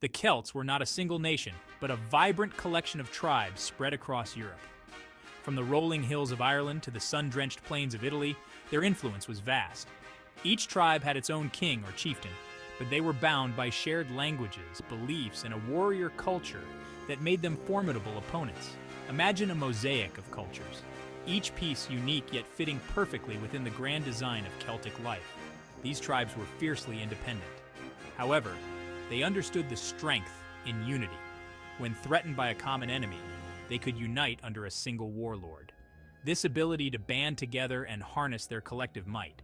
The Celts were not a single nation, but a vibrant collection of tribes spread across Europe. From the rolling hills of Ireland to the sun-drenched plains of Italy, their influence was vast. Each tribe had its own king or chieftain, but they were bound by shared languages, beliefs, and a warrior culture that made them formidable opponents. Imagine a mosaic of cultures, each piece unique yet fitting perfectly within the grand design of Celtic life. These tribes were fiercely independent. However, they understood the strength in unity. When threatened by a common enemy, they could unite under a single warlord. This ability to band together and harness their collective might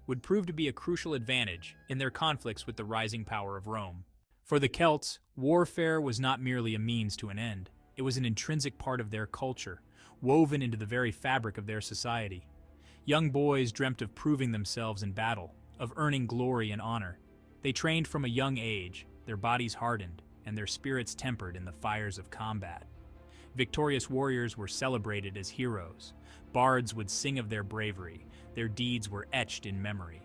would prove to be a crucial advantage in their conflicts with the rising power of Rome. For the Celts, warfare was not merely a means to an end. It was an intrinsic part of their culture, woven into the very fabric of their society. Young boys dreamt of proving themselves in battle, of earning glory and honor. They trained from a young age, their bodies hardened, and their spirits tempered in the fires of combat. Victorious warriors were celebrated as heroes. Bards would sing of their bravery. Their deeds were etched in memory.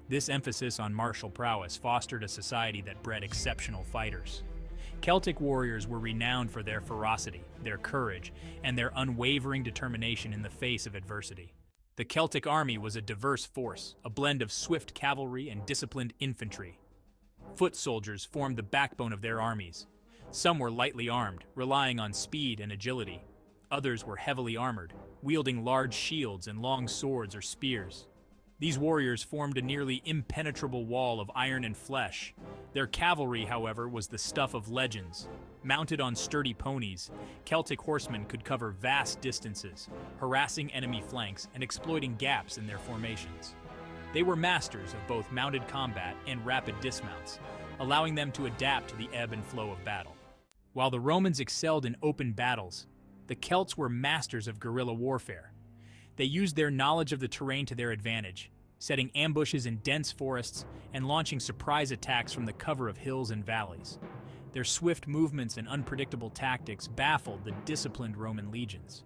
This emphasis on martial prowess fostered a society that bred exceptional fighters. Celtic warriors were renowned for their ferocity, their courage, and their unwavering determination in the face of adversity. The Celtic army was a diverse force, a blend of swift cavalry and disciplined infantry. Foot soldiers formed the backbone of their armies. Some were lightly armed, relying on speed and agility. Others were heavily armored, wielding large shields and long swords or spears. These warriors formed a nearly impenetrable wall of iron and flesh. Their cavalry, however, was the stuff of legends. Mounted on sturdy ponies, Celtic horsemen could cover vast distances, harassing enemy flanks and exploiting gaps in their formations. They were masters of both mounted combat and rapid dismounts, allowing them to adapt to the ebb and flow of battle. While the Romans excelled in open battles, the Celts were masters of guerrilla warfare. They used their knowledge of the terrain to their advantage, setting ambushes in dense forests and launching surprise attacks from the cover of hills and valleys. Their swift movements and unpredictable tactics baffled the disciplined Roman legions.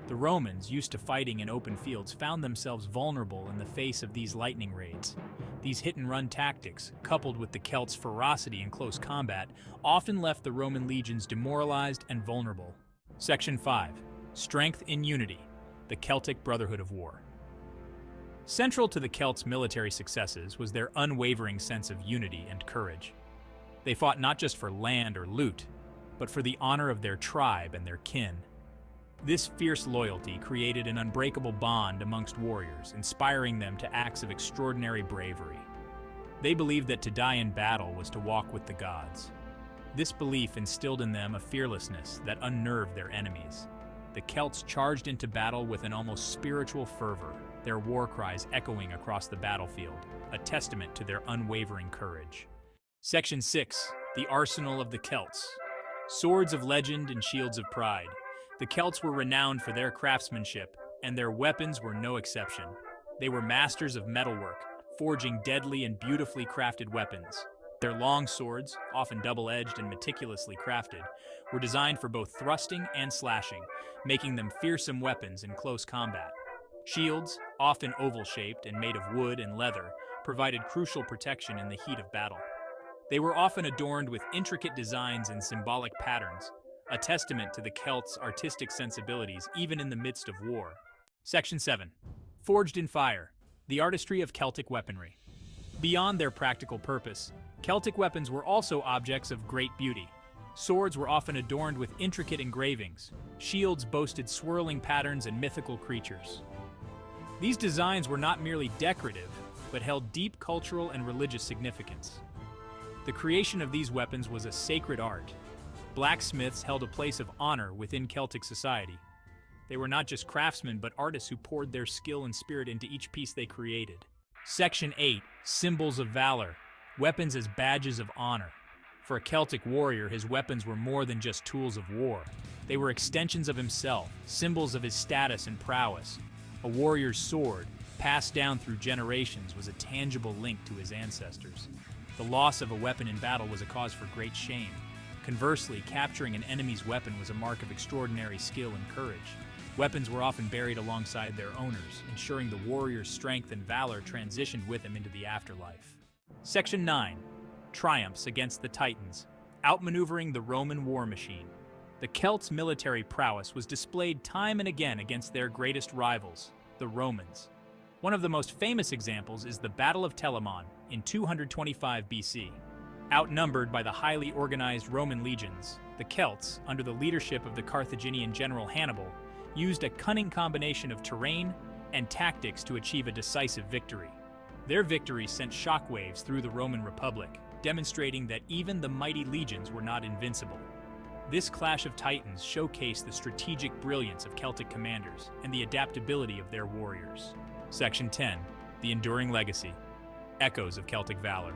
The Romans, used to fighting in open fields, found themselves vulnerable in the face of these lightning raids. These hit-and-run tactics, coupled with the Celts' ferocity in close combat, often left the Roman legions demoralized and vulnerable. Section 5. Strength in Unity. The Celtic Brotherhood of War. Central to the Celts' military successes was their unwavering sense of unity and courage. They fought not just for land or loot, but for the honor of their tribe and their kin. This fierce loyalty created an unbreakable bond amongst warriors, inspiring them to acts of extraordinary bravery. They believed that to die in battle was to walk with the gods. This belief instilled in them a fearlessness that unnerved their enemies. The Celts charged into battle with an almost spiritual fervor, their war cries echoing across the battlefield, a testament to their unwavering courage. Section 6. The Arsenal of the Celts. Swords of legend and shields of pride. The Celts were renowned for their craftsmanship, and their weapons were no exception. They were masters of metalwork, forging deadly and beautifully crafted weapons. Their long swords, often double-edged and meticulously crafted, were designed for both thrusting and slashing, making them fearsome weapons in close combat. Shields, often oval-shaped and made of wood and leather, provided crucial protection in the heat of battle. They were often adorned with intricate designs and symbolic patterns, a testament to the Celts' artistic sensibilities even in the midst of war. Section 7. Forged in Fire. The Artistry of Celtic Weaponry. Beyond their practical purpose, Celtic weapons were also objects of great beauty. Swords were often adorned with intricate engravings. Shields boasted swirling patterns and mythical creatures. These designs were not merely decorative, but held deep cultural and religious significance. The creation of these weapons was a sacred art. Blacksmiths held a place of honor within Celtic society. They were not just craftsmen, but artists who poured their skill and spirit into each piece they created. Section 8. Symbols of Valor. Weapons as badges of honor. For a Celtic warrior, his weapons were more than just tools of war. They were extensions of himself, symbols of his status and prowess. A warrior's sword, passed down through generations, was a tangible link to his ancestors. The loss of a weapon in battle was a cause for great shame. Conversely, capturing an enemy's weapon was a mark of extraordinary skill and courage. Weapons were often buried alongside their owners, ensuring the warrior's strength and valor transitioned with him into the afterlife. Section 9. Triumphs against the Titans. outmaneuvering the Roman war machine. The Celts' military prowess was displayed time and again against their greatest rivals, the Romans. One of the most famous examples is the Battle of Telamon in 225 BC. Outnumbered by the highly organized Roman legions, the Celts, under the leadership of the Carthaginian general Hannibal, used a cunning combination of terrain and tactics to achieve a decisive victory. Their victory sent shockwaves through the Roman Republic, demonstrating that even the mighty legions were not invincible. This clash of titans showcased the strategic brilliance of Celtic commanders and the adaptability of their warriors. Section 10. The Enduring Legacy. Echoes of Celtic Valor.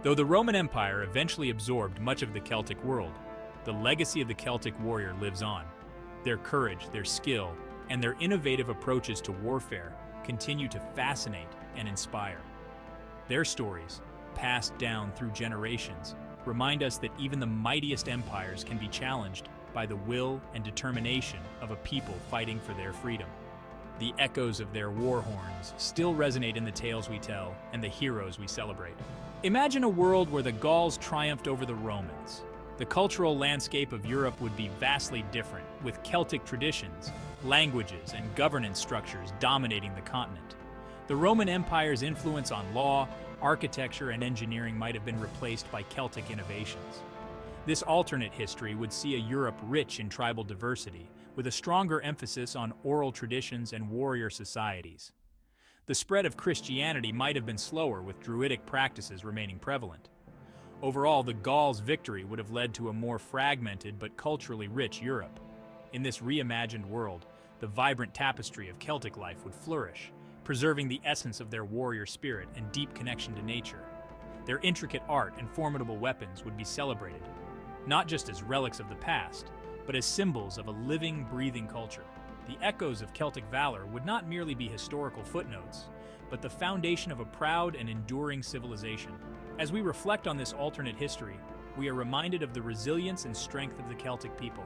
Though the Roman Empire eventually absorbed much of the Celtic world, the legacy of the Celtic warrior lives on. Their courage, their skill, and their innovative approaches to warfare continue to fascinate and inspire. Their stories, passed down through generations, remind us that even the mightiest empires can be challenged by the will and determination of a people fighting for their freedom. The echoes of their war horns still resonate in the tales we tell and the heroes we celebrate. Imagine a world where the Gauls triumphed over the Romans. The cultural landscape of Europe would be vastly different, with Celtic traditions, languages, and governance structures dominating the continent. The Roman Empire's influence on law, architecture, and engineering might have been replaced by Celtic innovations. This alternate history would see a Europe rich in tribal diversity, with a stronger emphasis on oral traditions and warrior societies. The spread of Christianity might have been slower, with Druidic practices remaining prevalent. Overall, the Gauls' victory would have led to a more fragmented but culturally rich Europe. In this reimagined world, the vibrant tapestry of Celtic life would flourish, preserving the essence of their warrior spirit and deep connection to nature. Their intricate art and formidable weapons would be celebrated, not just as relics of the past, but as symbols of a living, breathing culture. The echoes of Celtic valor would not merely be historical footnotes, but the foundation of a proud and enduring civilization. As we reflect on this alternate history, we are reminded of the resilience and strength of the Celtic people.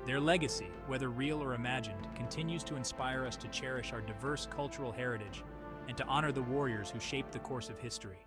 Their legacy, whether real or imagined, continues to inspire us to cherish our diverse cultural heritage and to honor the warriors who shaped the course of history.